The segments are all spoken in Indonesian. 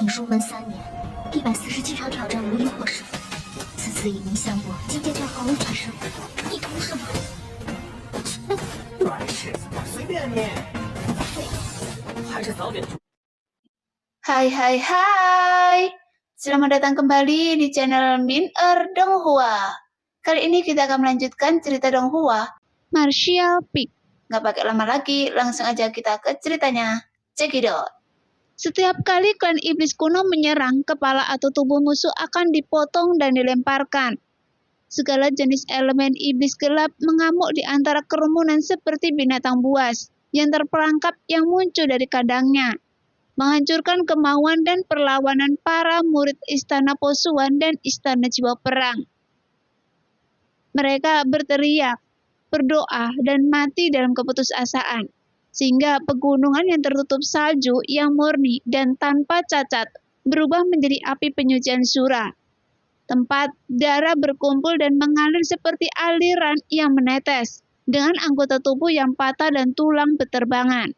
请入门3年，147场挑战无一获胜，此次已明相国，今天却毫无发生，你图什么？软柿子，随便你。还是早点。Hai, selamat datang kembali di channel Min-er Donghua. Kali ini kita akan melanjutkan cerita Donghua, Martial Peak. Nggak pakai lama lagi, langsung aja kita ke ceritanya. Check it out. Setiap kali klan iblis kuno menyerang, kepala atau tubuh musuh akan dipotong dan dilemparkan. Segala jenis elemen iblis gelap mengamuk di antara kerumunan seperti binatang buas yang terperangkap yang muncul dari kandangnya, menghancurkan kemauan dan perlawanan para murid Istana Posuan dan Istana Jiwa Perang. Mereka berteriak, berdoa, dan mati dalam keputusasaan, sehingga pegunungan yang tertutup salju yang murni dan tanpa cacat berubah menjadi api penyucian sura. Tempat darah berkumpul dan mengalir seperti aliran yang menetes, dengan anggota tubuh yang patah dan tulang beterbangan.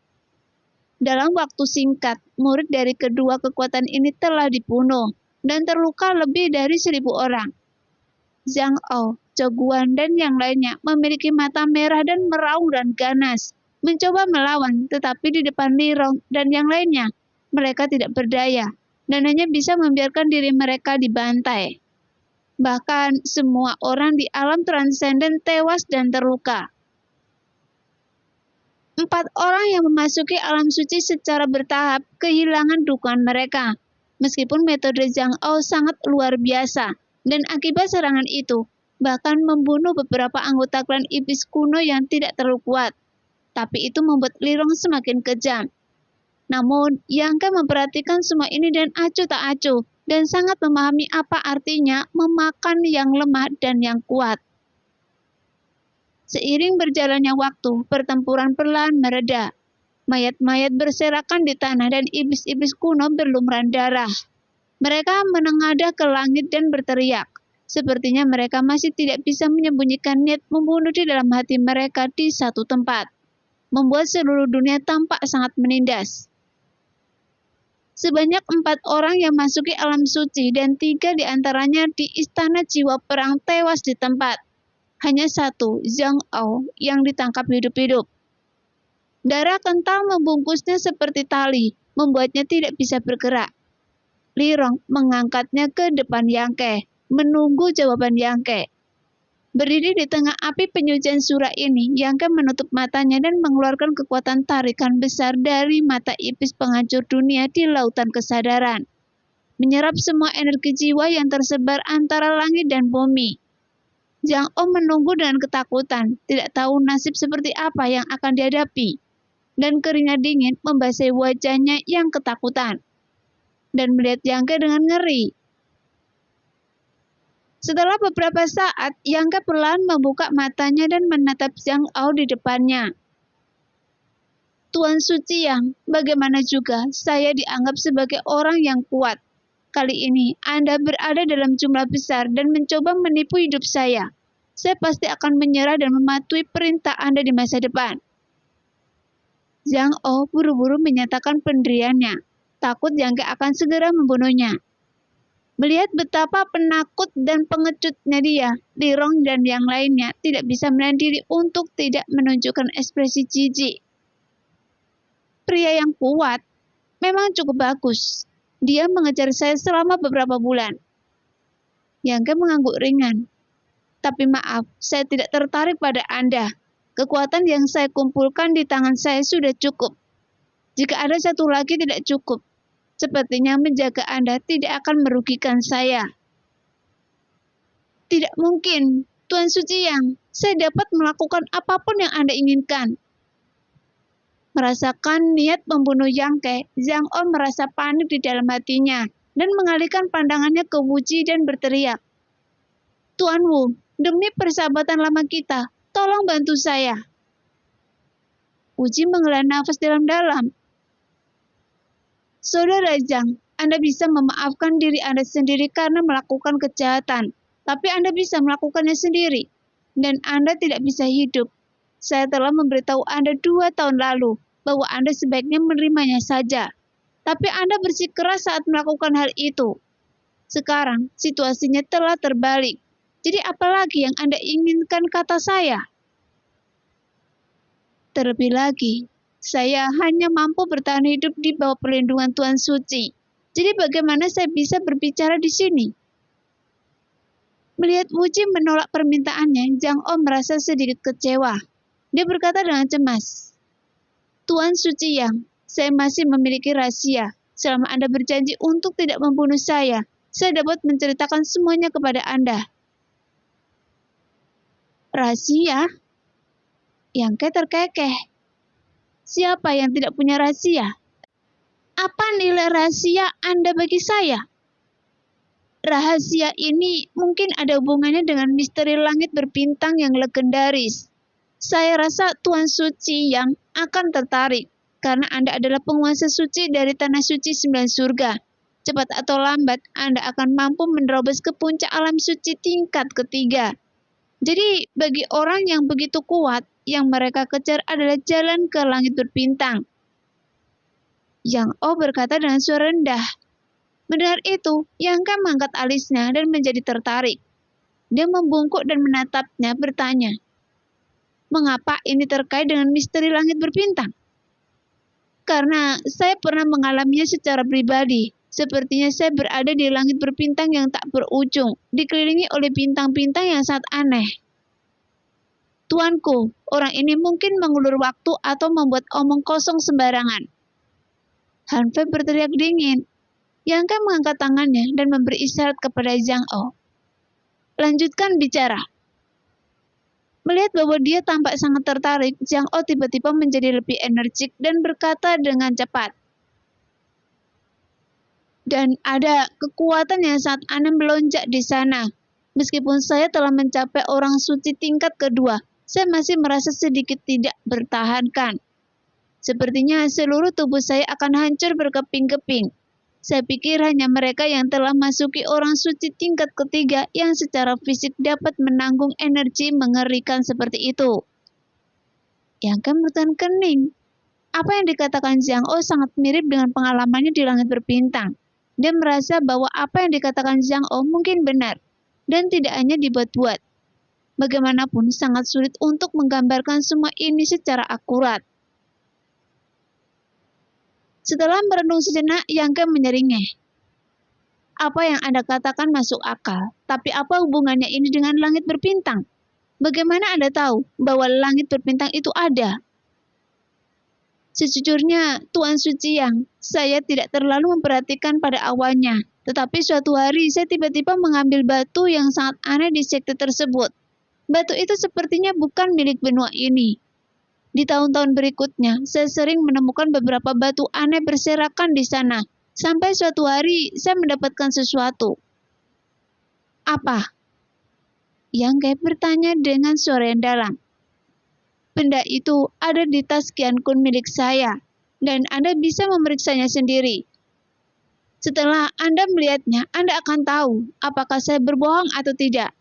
Dalam waktu singkat, murid dari kedua kekuatan ini telah dibunuh dan terluka lebih dari 1.000 orang. Zhang Ao, Zhou Guan, dan yang lainnya memiliki mata merah dan meraung dan ganas, mencoba melawan, tetapi di depan Li Rong dan yang lainnya, mereka tidak berdaya dan hanya bisa membiarkan diri mereka dibantai. Bahkan semua orang di alam transenden tewas dan terluka. 4 orang yang memasuki alam suci secara bertahap kehilangan dukungan mereka, meskipun metode Zhang Ao sangat luar biasa, dan akibat serangan itu, bahkan membunuh beberapa anggota klan iblis kuno yang tidak terlalu kuat. Tapi itu membuat Li Rong semakin kejam. Namun, Yang Ke memperhatikan semua ini dan acuh tak acuh, dan sangat memahami apa artinya memakan yang lemah dan yang kuat. Seiring berjalannya waktu, pertempuran perlahan mereda. Mayat-mayat berserakan di tanah dan iblis-iblis kuno berlumuran darah. Mereka menengadah ke langit dan berteriak. Sepertinya mereka masih tidak bisa menyembunyikan niat membunuh di dalam hati mereka di satu tempat, membuat seluruh dunia tampak sangat menindas. Sebanyak 4 orang yang masuki alam suci dan 3 diantaranya di Istana Jiwa Perang tewas di tempat. Hanya 1, Zhang Ao, yang ditangkap hidup-hidup. Darah kental membungkusnya seperti tali, membuatnya tidak bisa bergerak. Li Rong mengangkatnya ke depan Yang Ke, menunggu jawaban Yang Ke. Berdiri di tengah api penyucian sura ini, Yang Ke menutup matanya dan mengeluarkan kekuatan tarikan besar dari mata iblis penghancur dunia di lautan kesadaran, menyerap semua energi jiwa yang tersebar antara langit dan bumi. Zhang Ao menunggu dengan ketakutan, tidak tahu nasib seperti apa yang akan dihadapi, dan keringat dingin membasahi wajahnya yang ketakutan, dan melihat Yang Ke dengan ngeri. Setelah beberapa saat, Yang Ke perlahan membuka matanya dan menatap Zhang Ao di depannya. Tuan Suci Yang, bagaimana juga saya dianggap sebagai orang yang kuat. Kali ini Anda berada dalam jumlah besar dan mencoba menipu hidup saya. Saya pasti akan menyerah dan mematuhi perintah Anda di masa depan. Zhang Ao buru-buru menyatakan pendiriannya, takut Yang Ke akan segera membunuhnya. Melihat betapa penakut dan pengecutnya dia, Li Rong dan yang lainnya tidak bisa menahan diri untuk tidak menunjukkan ekspresi jijik. Pria yang kuat memang cukup bagus. Dia mengejar saya selama beberapa bulan. Yang Ke mengangguk ringan. Tapi maaf, saya tidak tertarik pada Anda. Kekuatan yang saya kumpulkan di tangan saya sudah cukup. Jika ada satu lagi tidak cukup, sepertinya menjaga Anda tidak akan merugikan saya. Tidak mungkin, Tuan Suci Yang. Saya dapat melakukan apapun yang Anda inginkan. Merasakan niat membunuh Yang Ke, Zhang Ao merasa panik di dalam hatinya dan mengalihkan pandangannya ke Wuji dan berteriak, Tuan Wu, demi persahabatan lama kita, tolong bantu saya. Wuji menghela nafas dalam-dalam. Saudara Zhang, Anda bisa memaafkan diri Anda sendiri karena melakukan kejahatan, tapi Anda bisa melakukannya sendiri, dan Anda tidak bisa hidup. Saya telah memberitahu Anda 2 tahun lalu bahwa Anda sebaiknya menerimanya saja. Tapi Anda bersikeras saat melakukan hal itu. Sekarang, situasinya telah terbalik. Jadi apalagi yang Anda inginkan kata saya? Terlebih lagi, saya hanya mampu bertahan hidup di bawah perlindungan Tuhan Suci. Jadi bagaimana saya bisa berbicara di sini? Melihat Wuji menolak permintaannya, Jang Oh merasa sedikit kecewa. Dia berkata dengan cemas, Tuan Suci Yang, saya masih memiliki rahasia. Selama Anda berjanji untuk tidak membunuh saya dapat menceritakan semuanya kepada Anda. Rahasia? Yang terkekeh. Siapa yang tidak punya rahasia? Apa nilai rahasia Anda bagi saya? Rahasia ini mungkin ada hubungannya dengan misteri langit berbintang yang legendaris. Saya rasa Tuan Suci Yang akan tertarik, karena Anda adalah penguasa suci dari Tanah Suci 9 Surga. Cepat atau lambat, Anda akan mampu menerobos ke puncak alam suci tingkat ketiga. Jadi, bagi orang yang begitu kuat, yang mereka kejar adalah jalan ke langit berbintang. Yang Oh berkata dengan suara rendah. Mendengar itu, Yang Kai mengangkat alisnya dan menjadi tertarik. Dia membungkuk dan menatapnya bertanya, mengapa ini terkait dengan misteri langit berbintang? Karena saya pernah mengalaminya secara pribadi. Sepertinya saya berada di langit berbintang yang tak berujung, dikelilingi oleh bintang-bintang yang sangat aneh. Tuanku, orang ini mungkin mengulur waktu atau membuat omong kosong sembarangan. Han Fei berteriak dingin. Yang Kai mengangkat tangannya dan memberi isyarat kepada Jang Oh. Lanjutkan bicara. Melihat bahwa dia tampak sangat tertarik, Jang Oh tiba-tiba menjadi lebih energik dan berkata dengan cepat. Dan ada kekuatan yang sangat aneh melonjak di sana. Meskipun saya telah mencapai orang suci tingkat kedua, saya masih merasa sedikit tidak bertahankan. Sepertinya seluruh tubuh saya akan hancur berkeping-keping. Saya pikir hanya mereka yang telah masuki orang suci tingkat ketiga yang secara fisik dapat menanggung energi mengerikan seperti itu. Yang Kai bertahan kening. Apa yang dikatakan Jang Oh sangat mirip dengan pengalamannya di langit berbintang. Dia merasa bahwa apa yang dikatakan Jang Oh mungkin benar, dan tidak hanya dibuat-buat. Bagaimanapun sangat sulit untuk menggambarkan semua ini secara akurat. Setelah merenung sejenak, Yang Kai menyeringeh. Apa yang Anda katakan masuk akal, tapi apa hubungannya ini dengan langit berbintang? Bagaimana Anda tahu bahwa langit berbintang itu ada? Sejujurnya, Tuan Suci Yang, saya tidak terlalu memperhatikan pada awalnya, tetapi suatu hari saya tiba-tiba mengambil batu yang sangat aneh di sekte tersebut. Batu itu sepertinya bukan milik benua ini. Di tahun-tahun berikutnya, saya sering menemukan beberapa batu aneh berserakan di sana, sampai suatu hari saya mendapatkan sesuatu. Apa? Yang Kai bertanya dengan suara yang dalam. Benda itu ada di tas Qian Kun milik saya, dan Anda bisa memeriksanya sendiri. Setelah Anda melihatnya, Anda akan tahu apakah saya berbohong atau tidak.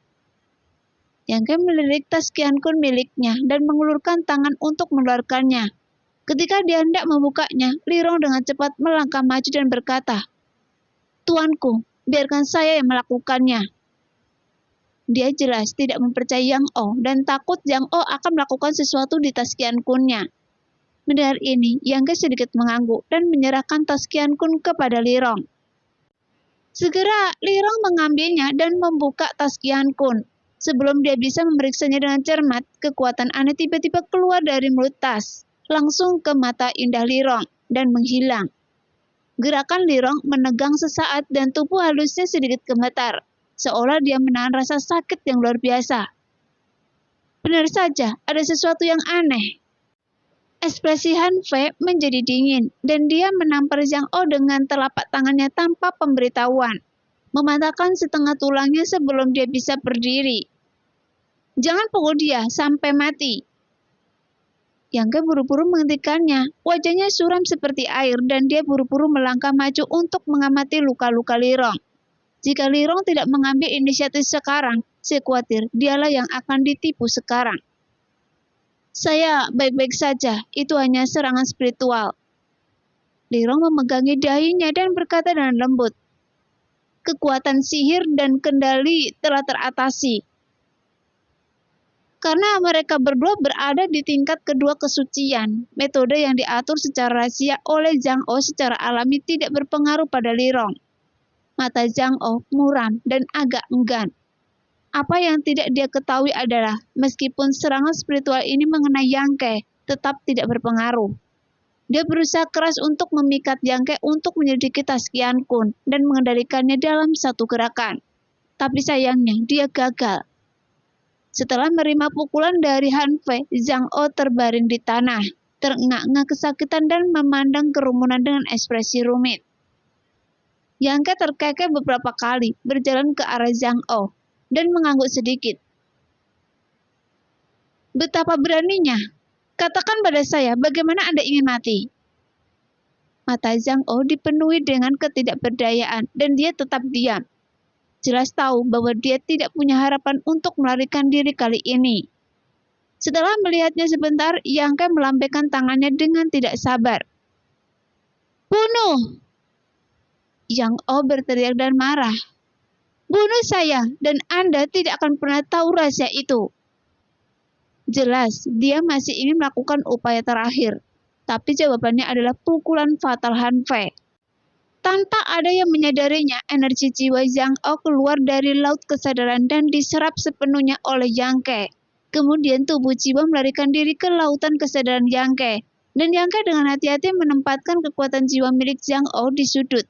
Yang Kai melirik tas Qian Kun miliknya dan mengulurkan tangan untuk mengeluarkannya. Ketika dia hendak membukanya, Li Rong dengan cepat melangkah maju dan berkata, Tuanku, biarkan saya yang melakukannya. Dia jelas tidak mempercayai Yang Oh dan takut Yang Oh akan melakukan sesuatu di tas Qian Kun-nya. Mendengar ini, Yang Kai sedikit mengangguk dan menyerahkan tas Qian Kun kepada Li Rong. Segera, Li Rong mengambilnya dan membuka tas Qian Kun. Sebelum dia bisa memeriksanya dengan cermat, kekuatan aneh tiba-tiba keluar dari mulut tas, langsung ke mata indah Li Rong, dan menghilang. Gerakan Li Rong menegang sesaat dan tubuh halusnya sedikit gemetar, seolah dia menahan rasa sakit yang luar biasa. Benar saja, ada sesuatu yang aneh. Ekspresi Han Fei menjadi dingin, dan dia menampar Zhang Oh dengan telapak tangannya tanpa pemberitahuan, mematahkan setengah tulangnya sebelum dia bisa berdiri. Jangan pukul dia sampai mati. Yang Kai buru-buru menghentikannya. Wajahnya suram seperti air dan dia buru-buru melangkah maju untuk mengamati luka-luka Li Rong. Jika Li Rong tidak mengambil inisiatif sekarang, saya khawatir dialah yang akan ditipu sekarang. Saya baik-baik saja, itu hanya serangan spiritual. Lirong memegangi dahinya dan berkata dengan lembut, "Kekuatan sihir dan kendali telah teratasi. Karena mereka berdua berada di tingkat kedua kesucian, metode yang diatur secara rahasia oleh Zhang O secara alami tidak berpengaruh pada Lirong." Mata Zhang O muram dan agak enggan. Apa yang tidak dia ketahui adalah, meskipun serangan spiritual ini mengenai Yang Ke, tetap tidak berpengaruh. Dia berusaha keras untuk memikat Yang Ke untuk menyelidiki Taskian Kun dan mengendalikannya dalam satu gerakan. Tapi sayangnya, dia gagal. Setelah menerima pukulan dari Han Fei, Zhang O terbaring di tanah, terengah-engah kesakitan dan memandang kerumunan dengan ekspresi rumit. Yang Ke terkekeh beberapa kali, berjalan ke arah Zhang O, dan mengangguk sedikit. "Betapa beraninya! Katakan pada saya bagaimana Anda ingin mati?" Mata Zhang O dipenuhi dengan ketidakberdayaan dan dia tetap diam. Jelas tahu bahwa dia tidak punya harapan untuk melarikan diri kali ini. Setelah melihatnya sebentar, Yang Ke melambaikan tangannya dengan tidak sabar. "Bunuh!" Yang O berteriak dan marah. "Bunuh saya, dan Anda tidak akan pernah tahu rahasia itu." Jelas, dia masih ingin melakukan upaya terakhir. Tapi jawabannya adalah pukulan fatal Han Fei. Tanpa ada yang menyadarinya, energi jiwa Zhang O keluar dari laut kesadaran dan diserap sepenuhnya oleh Yang Ke. Kemudian tubuh jiwa melarikan diri ke lautan kesadaran Yang Ke. Dan Yang Ke dengan hati-hati menempatkan kekuatan jiwa milik Zhang O di sudut,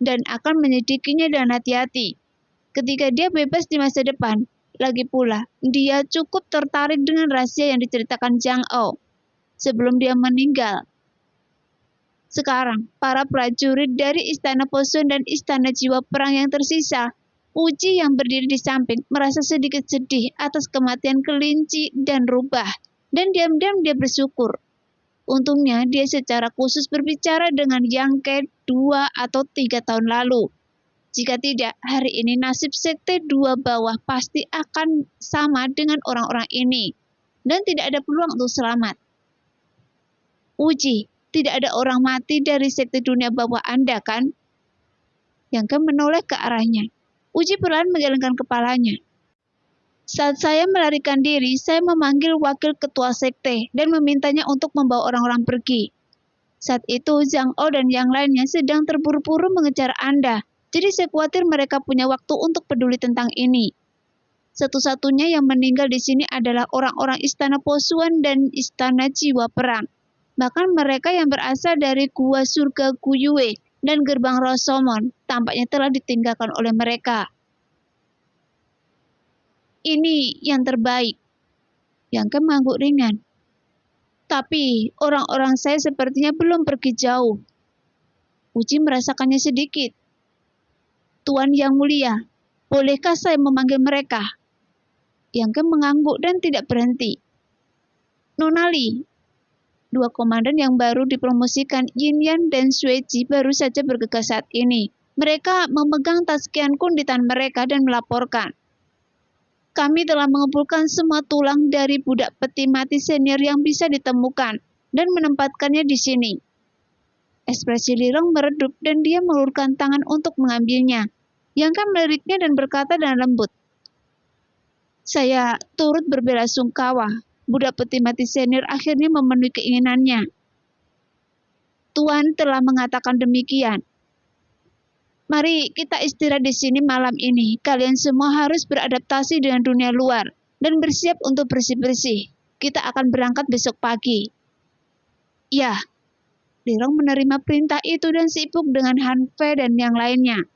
dan akan menyelidikinya dengan hati-hati. Ketika dia bebas di masa depan, lagi pula, dia cukup tertarik dengan rahasia yang diceritakan Zhang O sebelum dia meninggal. Sekarang, para prajurit dari Istana Posun dan Istana Jiwa Perang yang tersisa, Uji yang berdiri di samping merasa sedikit sedih atas kematian kelinci dan rubah, dan diam-diam dia bersyukur. Untungnya, dia secara khusus berbicara dengan Yang Ke 2 atau 3 tahun lalu. Jika tidak, hari ini nasib sekte 2 bawah pasti akan sama dengan orang-orang ini, dan tidak ada peluang untuk selamat. "Uji, tidak ada orang mati dari sekte dunia bawah Anda, kan?" Yang Ke menoleh ke arahnya. Uji perlahan menggelengkan kepalanya. "Saat saya melarikan diri, saya memanggil wakil ketua sekte dan memintanya untuk membawa orang-orang pergi. Saat itu, Zhang O dan yang lainnya sedang terburu-buru mengejar Anda, jadi saya khawatir mereka punya waktu untuk peduli tentang ini. Satu-satunya yang meninggal di sini adalah orang-orang Istana Posuan dan Istana Jiwa Perang. Bahkan mereka yang berasal dari Gua Surga Guyue dan Gerbang Rosomon tampaknya telah ditinggalkan oleh mereka. Ini yang terbaik." Yang Ke mengangguk ringan. "Tapi orang-orang saya sepertinya belum pergi jauh." Uji merasakannya sedikit. "Tuan Yang Mulia, bolehkah saya memanggil mereka?" Yang Ke mengangguk dan tidak berhenti. "Nona Li." Dua komandan yang baru dipromosikan, Yin Yan dan Sui Ji, baru saja bergegas saat ini. Mereka memegang Taskian Kun di tangan mereka dan melaporkan, "Kami telah mengumpulkan semua tulang dari budak peti mati senior yang bisa ditemukan dan menempatkannya di sini." Ekspresi Lirong meredup dan dia mengulurkan tangan untuk mengambilnya. Yang Ke meliriknya dan berkata dengan lembut, "Saya turut berbelasungkawa. Budak peti mati senior akhirnya memenuhi keinginannya. Tuan telah mengatakan demikian. Mari kita istirahat di sini malam ini. Kalian semua harus beradaptasi dengan dunia luar dan bersiap untuk bersih-bersih. Kita akan berangkat besok pagi." "Ya." Lirong menerima perintah itu dan sibuk dengan Han Fei dan yang lainnya.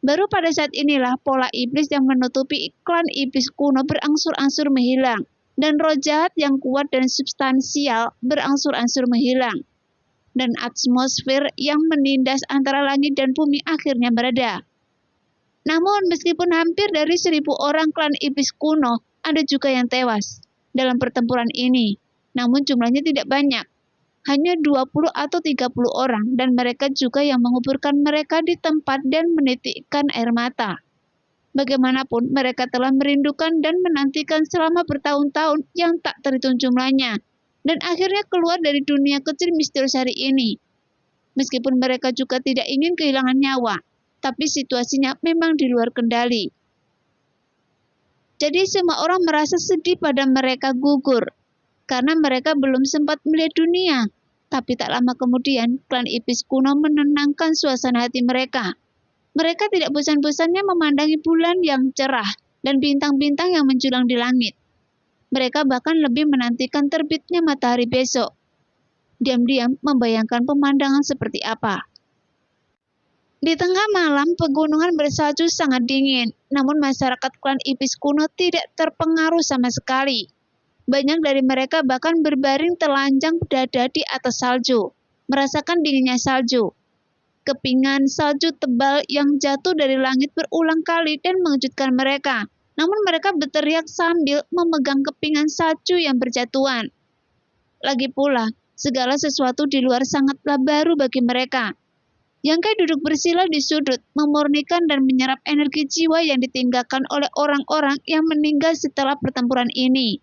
Baru pada saat inilah pola iblis yang menutupi klan iblis kuno berangsur-angsur menghilang, dan roh jahat yang kuat dan substansial berangsur-angsur menghilang, dan atmosfer yang menindas antara langit dan bumi akhirnya mereda. Namun meskipun hampir dari 1.000 orang klan iblis kuno, ada juga yang tewas dalam pertempuran ini. Namun jumlahnya tidak banyak, hanya 20 atau 30 orang, dan mereka juga yang menguburkan mereka di tempat dan menitikkan air mata. Bagaimanapun, mereka telah merindukan dan menantikan selama bertahun-tahun yang tak terhitung jumlahnya, dan akhirnya keluar dari dunia kecil misterius hari ini. Meskipun mereka juga tidak ingin kehilangan nyawa, tapi situasinya memang di luar kendali. Jadi semua orang merasa sedih pada mereka gugur, karena mereka belum sempat melihat dunia. Tapi tak lama kemudian, klan iblis kuno menenangkan suasana hati mereka. Mereka tidak bosan-bosannya memandangi bulan yang cerah dan bintang-bintang yang menjulang di langit. Mereka bahkan lebih menantikan terbitnya matahari besok. Diam-diam membayangkan pemandangan seperti apa. Di tengah malam, pegunungan bersalju sangat dingin, namun masyarakat klan iblis kuno tidak terpengaruh sama sekali. Banyak dari mereka bahkan berbaring telanjang dada di atas salju, merasakan dinginnya salju. Kepingan salju tebal yang jatuh dari langit berulang kali dan mengejutkan mereka. Namun mereka berteriak sambil memegang kepingan salju yang berjatuhan. Lagi pula, segala sesuatu di luar sangatlah baru bagi mereka. Yangke duduk bersila di sudut, memurnikan dan menyerap energi jiwa yang ditinggalkan oleh orang-orang yang meninggal setelah pertempuran ini.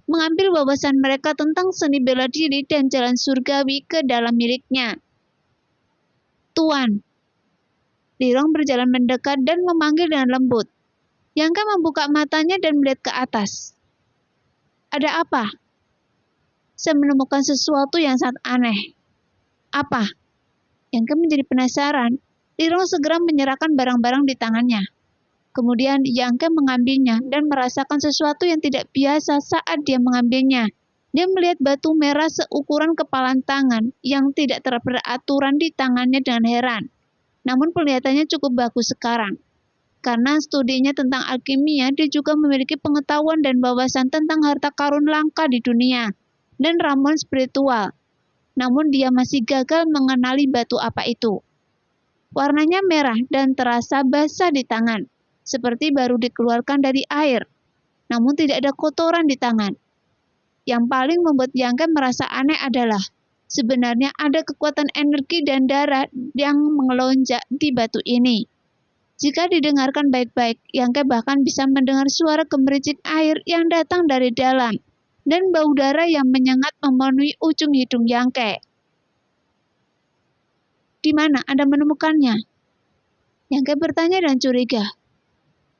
Mengambil wawasan mereka tentang seni bela diri dan jalan surgawi ke dalam miliknya. Tuan. Lirong berjalan mendekat dan memanggil dengan lembut. Yangke membuka matanya dan melihat ke atas. Ada apa? Saya menemukan sesuatu yang sangat aneh. Apa? Yangke menjadi penasaran. Lirong segera menyerahkan barang-barang di tangannya. Kemudian Yangke mengambilnya dan merasakan sesuatu yang tidak biasa saat dia mengambilnya. Dia melihat batu merah seukuran kepalan tangan yang tidak terperaturan di tangannya dengan heran. Namun kelihatannya cukup bagus sekarang. Karena studinya tentang alkimia, dia juga memiliki pengetahuan dan wawasan tentang harta karun langka di dunia dan ramuan spiritual. Namun dia masih gagal mengenali batu apa itu. Warnanya merah dan terasa basah di tangan, seperti baru dikeluarkan dari air. Namun tidak ada kotoran di tangan. Yang paling membuat Yangke merasa aneh adalah sebenarnya ada kekuatan energi dan darah yang mengelonjak di batu ini. Jika didengarkan baik-baik, Yangke bahkan bisa mendengar suara gemericik air yang datang dari dalam dan bau darah yang menyengat memenuhi ujung hidung Yangke. Di mana Anda menemukannya? Yangke bertanya dan curiga.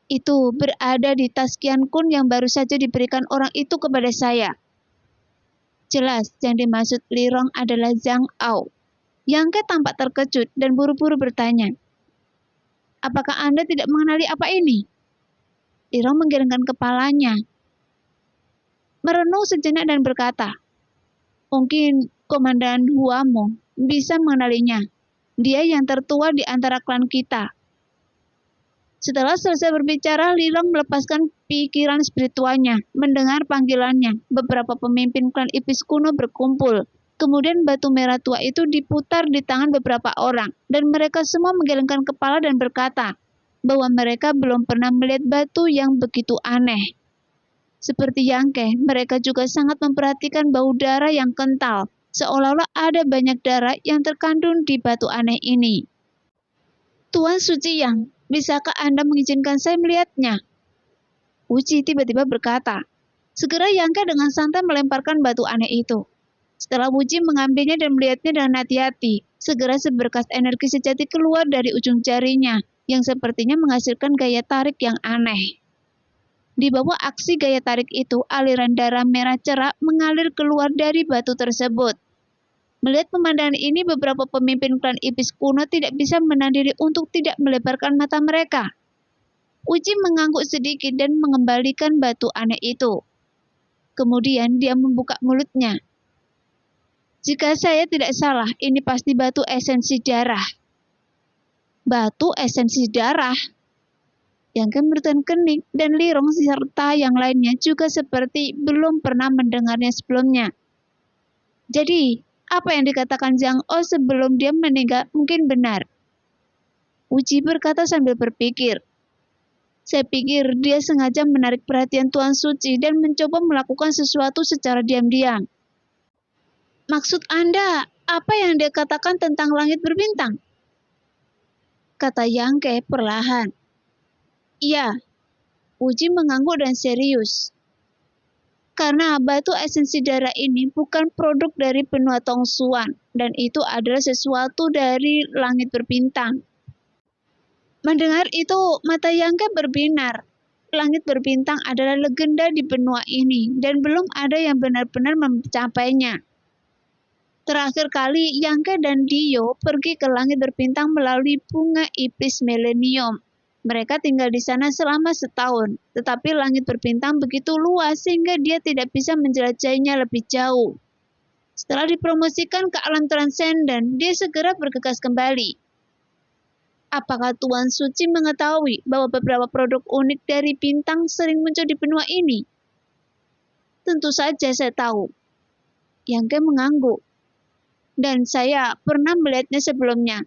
Itu berada di tas Qian Kun yang baru saja diberikan orang itu kepada saya. Jelas yang dimaksud Lirong adalah Zhang Ao. Yangke tampak terkejut dan buru-buru bertanya. Apakah Anda tidak mengenali apa ini? Lirong menggelengkan kepalanya. Merenung sejenak dan berkata, mungkin Komandan Huamo bisa mengenalinya. Dia yang tertua di antara klan kita. Setelah selesai berbicara, Lirong melepaskan pikiran spiritualnya. Mendengar panggilannya, beberapa pemimpin klan iblis kuno berkumpul. Kemudian batu merah tua itu diputar di tangan beberapa orang, dan mereka semua menggelengkan kepala dan berkata bahwa mereka belum pernah melihat batu yang begitu aneh. Seperti Yangke, mereka juga sangat memperhatikan bau darah yang kental, seolah-olah ada banyak darah yang terkandung di batu aneh ini. Tuan Suci Yang, bisakah Anda mengizinkan saya melihatnya? Wuji tiba-tiba berkata. Segera Yangke dengan santai melemparkan batu aneh itu. Setelah Wuji mengambilnya dan melihatnya dengan hati-hati, segera seberkas energi sejati keluar dari ujung jarinya, yang sepertinya menghasilkan gaya tarik yang aneh. Di bawah aksi gaya tarik itu, aliran darah merah cerah mengalir keluar dari batu tersebut. Melihat pemandangan ini, beberapa pemimpin klan iblis kuno tidak bisa menahan diri untuk tidak melebarkan mata mereka. Uji mengangguk sedikit dan mengembalikan batu aneh itu. Kemudian dia membuka mulutnya. Jika saya tidak salah, ini pasti batu esensi darah. Batu esensi darah? Yangke bertahan kening dan Lirong serta yang lainnya juga seperti belum pernah mendengarnya sebelumnya. Jadi, apa yang dikatakan Zhang O sebelum dia meninggal mungkin benar. Wuji berkata sambil berpikir. Saya pikir dia sengaja menarik perhatian Tuan Suci dan mencoba melakukan sesuatu secara diam-diam. Maksud Anda, apa yang dia katakan tentang langit berbintang? Kata Yangke perlahan. Iya, Wuji mengangguk dan serius. Karena batu esensi darah ini bukan produk dari benua Tongsuan, dan itu adalah sesuatu dari langit berbintang. Mendengar itu, mata Yangke berbinar. Langit berbintang adalah legenda di benua ini, dan belum ada yang benar-benar mencapainya. Terakhir kali, Yangke dan Dio pergi ke langit berbintang melalui bunga iblis Millennium. Mereka tinggal di sana selama setahun, tetapi langit berbintang begitu luas sehingga dia tidak bisa menjelajahinya lebih jauh. Setelah dipromosikan ke alam transenden, dia segera bergegas kembali. Apakah Tuan Suci mengetahui bahwa beberapa produk unik dari bintang sering muncul di benua ini? Tentu saja saya tahu. Yangke mengangguk. Dan saya pernah melihatnya sebelumnya.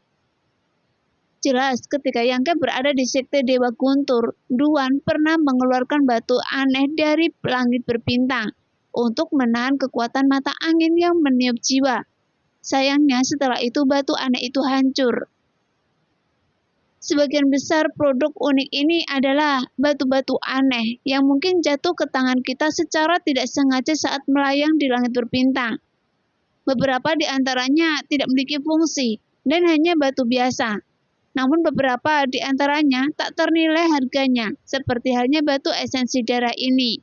Jelas, ketika Yangke berada di sekte Dewa Guntur, Duan pernah mengeluarkan batu aneh dari langit berbintang untuk menahan kekuatan mata angin yang meniup jiwa. Sayangnya setelah itu batu aneh itu hancur. Sebagian besar produk unik ini adalah batu-batu aneh yang mungkin jatuh ke tangan kita secara tidak sengaja saat melayang di langit berbintang. Beberapa di antaranya tidak memiliki fungsi dan hanya batu biasa. Namun beberapa di antaranya tak ternilai harganya, seperti halnya batu esensi darah ini.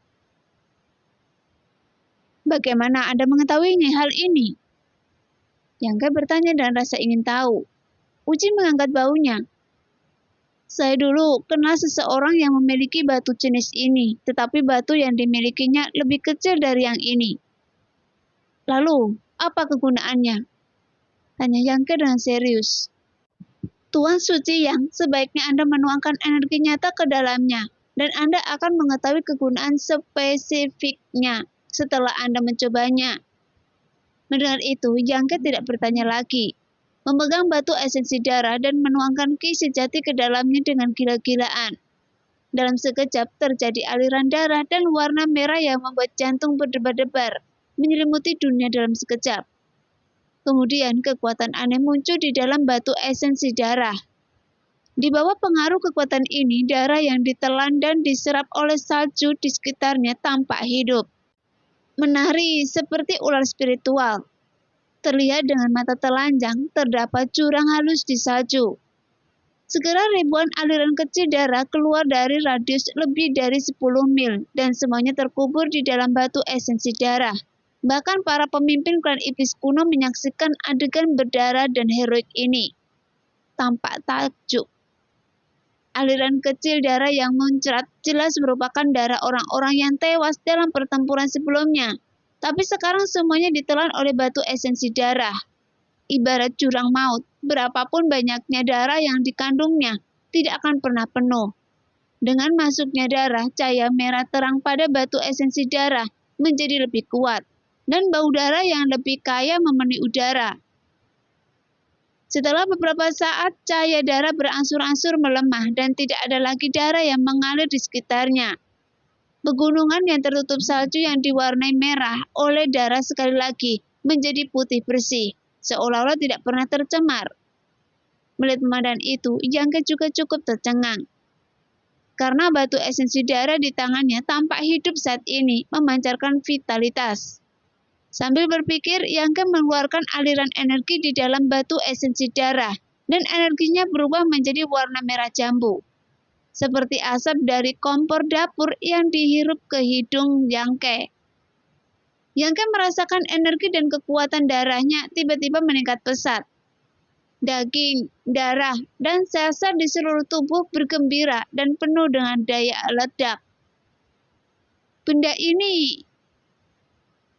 Bagaimana Anda mengetahuinya hal ini? Yangke bertanya dengan rasa ingin tahu. Uji mengangkat baunya. Saya dulu kenal seseorang yang memiliki batu jenis ini, tetapi batu yang dimilikinya lebih kecil dari yang ini. Lalu, apa kegunaannya? Tanya Yangke dengan serius. Tuan Suci Yang, sebaiknya Anda menuangkan energi nyata ke dalamnya, dan Anda akan mengetahui kegunaan spesifiknya setelah Anda mencobanya. Mendengar itu, Yangke tidak bertanya lagi. Memegang batu esensi darah dan menuangkan ki sejati ke dalamnya dengan gila-gilaan. Dalam sekejap terjadi aliran darah dan warna merah yang membuat jantung berdebar-debar, menyelimuti dunia dalam sekejap. Kemudian kekuatan aneh muncul di dalam batu esensi darah. Di bawah pengaruh kekuatan ini, darah yang ditelan dan diserap oleh salju di sekitarnya tampak hidup. Menari seperti ular spiritual. Terlihat dengan mata telanjang, terdapat jurang halus di salju. Segera ribuan aliran kecil darah keluar dari radius lebih dari 10 mil dan semuanya terkubur di dalam batu esensi darah. Bahkan para pemimpin klan iblis kuno menyaksikan adegan berdarah dan heroik ini. Tampak takjub. Aliran kecil darah yang muncrat jelas merupakan darah orang-orang yang tewas dalam pertempuran sebelumnya. Tapi sekarang semuanya ditelan oleh batu esensi darah. Ibarat jurang maut, berapapun banyaknya darah yang dikandungnya, tidak akan pernah penuh. Dengan masuknya darah, cahaya merah terang pada batu esensi darah menjadi lebih kuat. Dan bau darah yang lebih kaya memenuhi udara. Setelah beberapa saat, cahaya darah berangsur-angsur melemah dan tidak ada lagi darah yang mengalir di sekitarnya. Pegunungan yang tertutup salju yang diwarnai merah oleh darah sekali lagi menjadi putih bersih, seolah-olah tidak pernah tercemar. Melihat pemandangan itu, Yangke juga cukup tercengang. Karena batu esensi darah di tangannya tampak hidup saat ini, memancarkan vitalitas. Sambil berpikir, Yangke mengeluarkan aliran energi di dalam batu esensi darah, dan energinya berubah menjadi warna merah jambu. Seperti asap dari kompor dapur yang dihirup ke hidung Yangke. Yangke merasakan energi dan kekuatan darahnya tiba-tiba meningkat pesat. Daging, darah, dan sel-sel di seluruh tubuh bergembira dan penuh dengan daya ledak. Benda ini...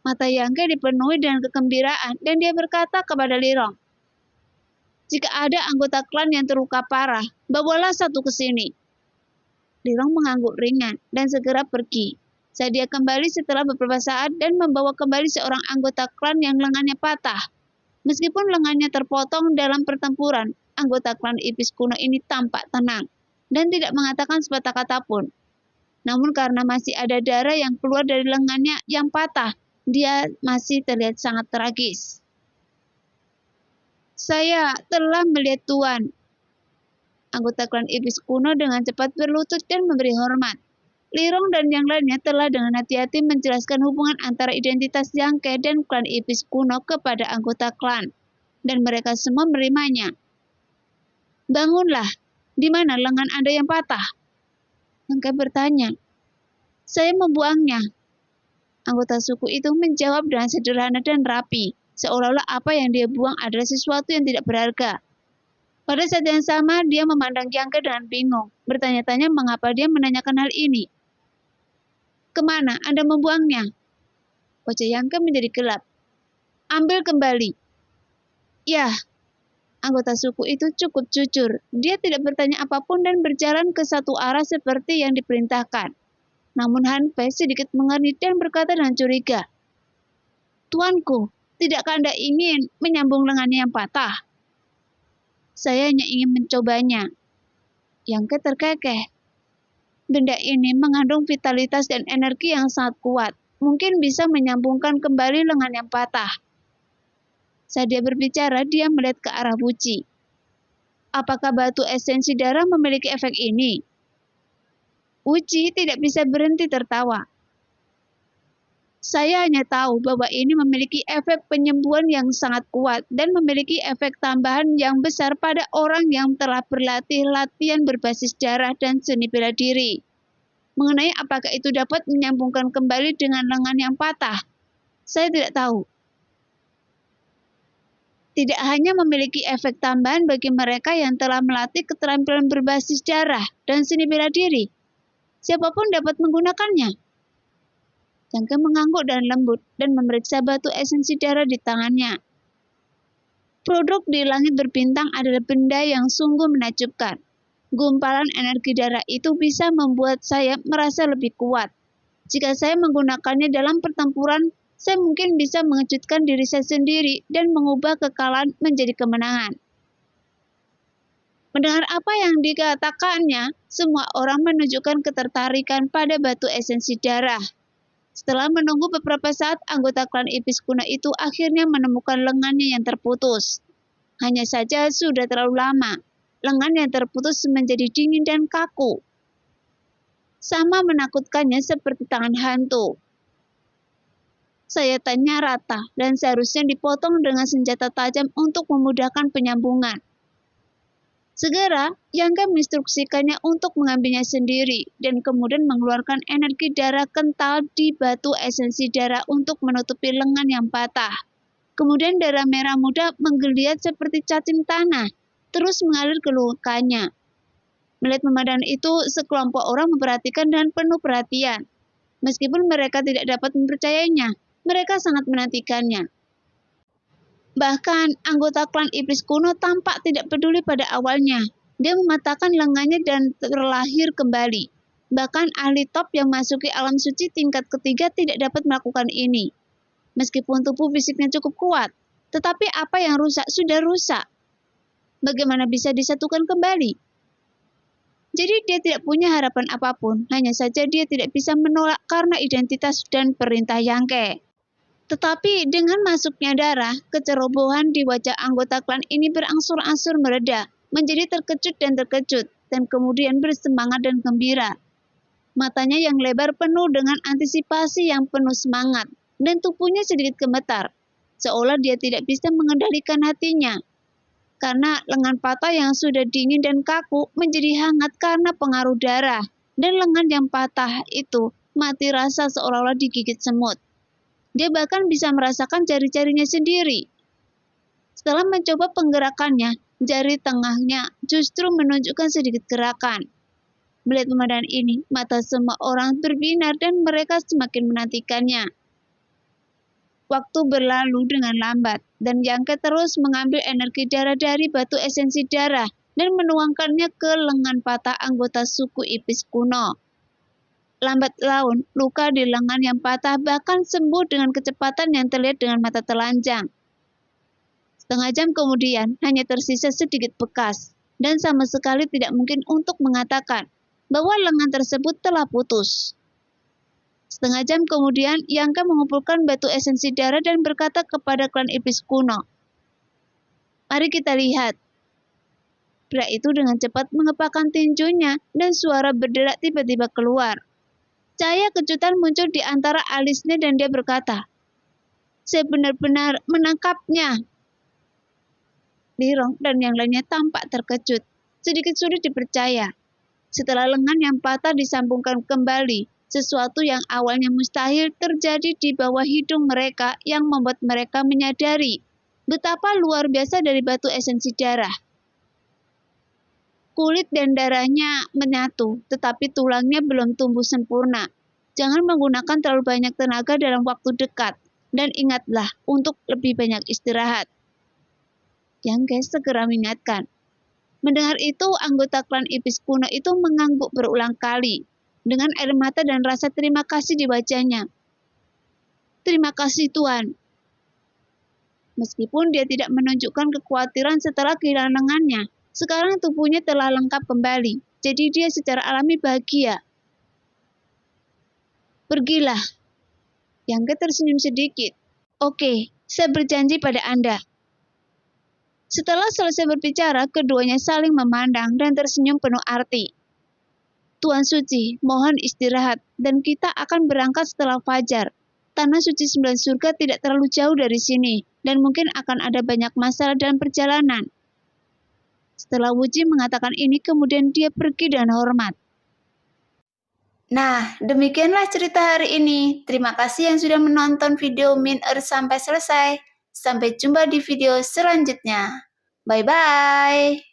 Mata Yangke dipenuhi dengan kegembiraan dan dia berkata kepada Lirong, "Jika ada anggota klan yang terluka parah, bawalah satu ke sini." Lirong mengangguk ringan dan segera pergi. Saat dia kembali setelah beberapa saat dan membawa kembali seorang anggota klan yang lengannya patah. Meskipun lengannya terpotong dalam pertempuran, anggota klan iblis kuno ini tampak tenang dan tidak mengatakan sepatah kata pun. Namun karena masih ada darah yang keluar dari lengannya yang patah, dia masih terlihat sangat tragis. "Saya telah melihat Tuan." Anggota klan iblis kuno dengan cepat berlutut dan memberi hormat. Lirong dan yang lainnya telah dengan hati-hati menjelaskan hubungan antara identitas Yangke dan klan iblis kuno kepada anggota klan, dan mereka semua menerimanya. "Bangunlah, di mana lengan Anda yang patah?" Yangke bertanya. "Saya membuangnya." Anggota suku itu menjawab dengan sederhana dan rapi, seolah-olah apa yang dia buang adalah sesuatu yang tidak berharga. Pada saat yang sama, dia memandang Yangke dengan bingung, bertanya-tanya mengapa dia menanyakan hal ini. "Kemana Anda membuangnya?" Wajah Yangke menjadi gelap. "Ambil kembali." "Ya." Anggota suku itu cukup jujur. Dia tidak bertanya apapun dan berjalan ke satu arah seperti yang diperintahkan. Namun Han Pei sedikit mengernyit dan berkata dengan curiga, "Tuanku, tidakkah Anda ingin menyambung lengannya yang patah?" "Saya hanya ingin mencobanya." Yangke terkekeh. Benda ini mengandung vitalitas dan energi yang sangat kuat. Mungkin bisa menyambungkan kembali lengan yang patah. Saat dia berbicara, dia melihat ke arah Wuci. "Apakah batu esensi darah memiliki efek ini?" Wuci tidak bisa berhenti tertawa. "Saya hanya tahu bahwa ini memiliki efek penyembuhan yang sangat kuat dan memiliki efek tambahan yang besar pada orang yang telah berlatih latihan berbasis darah dan seni bela diri. Mengenai apakah itu dapat menyambungkan kembali dengan lengan yang patah, saya tidak tahu." Tidak hanya memiliki efek tambahan bagi mereka yang telah melatih keterampilan berbasis darah dan seni bela diri, siapapun dapat menggunakannya. Yangke mengangguk dan lembut dan memeriksa batu esensi darah di tangannya. Produk di langit berbintang adalah benda yang sungguh menakjubkan. Gumpalan energi darah itu bisa membuat saya merasa lebih kuat. Jika saya menggunakannya dalam pertempuran, saya mungkin bisa mengejutkan diri saya sendiri dan mengubah kekalahan menjadi kemenangan. Mendengar apa yang dikatakannya, semua orang menunjukkan ketertarikan pada batu esensi darah. Setelah menunggu beberapa saat, anggota klan iblis kuno itu akhirnya menemukan lengannya yang terputus. Hanya saja sudah terlalu lama. Lengan yang terputus menjadi dingin dan kaku. Sama menakutkannya seperti tangan hantu. Sayapnya rata dan seharusnya dipotong dengan senjata tajam untuk memudahkan penyambungan. Segera, Yangke menginstruksikannya untuk mengambilnya sendiri dan kemudian mengeluarkan energi darah kental di batu esensi darah untuk menutupi lengan yang patah. Kemudian darah merah muda menggeliat seperti cacing tanah, terus mengalir ke lukanya. Melihat pemandangan itu, sekelompok orang memperhatikan dengan penuh perhatian. Meskipun mereka tidak dapat mempercayainya, mereka sangat menantikannya. Bahkan, anggota klan iblis kuno tampak tidak peduli pada awalnya. Dia mematahkan lengannya dan terlahir kembali. Bahkan ahli top yang masuki alam suci tingkat ketiga tidak dapat melakukan ini. Meskipun tubuh fisiknya cukup kuat, tetapi apa yang rusak sudah rusak. Bagaimana bisa disatukan kembali? Jadi dia tidak punya harapan apapun, hanya saja dia tidak bisa menolak karena identitas dan perintah Yangke. Tetapi dengan masuknya darah, kecerobohan di wajah anggota klan ini berangsur-angsur mereda, menjadi terkejut, dan kemudian bersemangat dan gembira. Matanya yang lebar penuh dengan antisipasi yang penuh semangat, dan tubuhnya sedikit gemetar, seolah dia tidak bisa mengendalikan hatinya. Karena lengan patah yang sudah dingin dan kaku menjadi hangat karena pengaruh darah, dan lengan yang patah itu mati rasa seolah-olah digigit semut. Dia bahkan bisa merasakan jari-jarinya sendiri. Setelah mencoba penggerakannya, jari tengahnya justru menunjukkan sedikit gerakan. Melihat pemandangan ini, mata semua orang berbinar dan mereka semakin menantikannya. Waktu berlalu dengan lambat, dan Yangke terus mengambil energi darah dari batu esensi darah dan menuangkannya ke lengan patah anggota suku iblis kuno. Lambat laun, luka di lengan yang patah bahkan sembuh dengan kecepatan yang terlihat dengan mata telanjang. Setengah jam kemudian, hanya tersisa sedikit bekas, dan sama sekali tidak mungkin untuk mengatakan bahwa lengan tersebut telah putus. Setengah jam kemudian, Yangke mengumpulkan batu esensi darah dan berkata kepada klan iblis kuno, "Mari kita lihat." Pria itu dengan cepat mengepakkan tinjunya dan suara berderak tiba-tiba keluar. Cahaya kejutan muncul di antara alisnya dan dia berkata, "Saya benar-benar menangkapnya." Lirong dan yang lainnya tampak terkejut. Sedikit sulit dipercaya. Setelah lengan yang patah disambungkan kembali, sesuatu yang awalnya mustahil terjadi di bawah hidung mereka yang membuat mereka menyadari betapa luar biasa dari batu esensi darah. Kulit dan darahnya menyatu, tetapi tulangnya belum tumbuh sempurna. Jangan menggunakan terlalu banyak tenaga dalam waktu dekat, dan ingatlah untuk lebih banyak istirahat. Yang Guys segera mengingatkan. Mendengar itu, anggota klan iblis kuno itu mengangguk berulang kali, dengan air mata dan rasa terima kasih di wajahnya. "Terima kasih Tuan." Meskipun dia tidak menunjukkan kekhawatiran setelah kehilangan lengannya, sekarang tubuhnya telah lengkap kembali, jadi dia secara alami bahagia. "Pergilah." Yang tersenyum sedikit. "Oke, saya berjanji pada Anda." Setelah selesai berbicara, keduanya saling memandang dan tersenyum penuh arti. "Tuan Suci, mohon istirahat, dan kita akan berangkat setelah fajar. Tanah suci 9 surga tidak terlalu jauh dari sini, dan mungkin akan ada banyak masalah dalam perjalanan." Setelah Wuji mengatakan ini, kemudian dia pergi dengan hormat. Nah, demikianlah cerita hari ini. Terima kasih yang sudah menonton video Min Earth sampai selesai. Sampai jumpa di video selanjutnya. Bye-bye.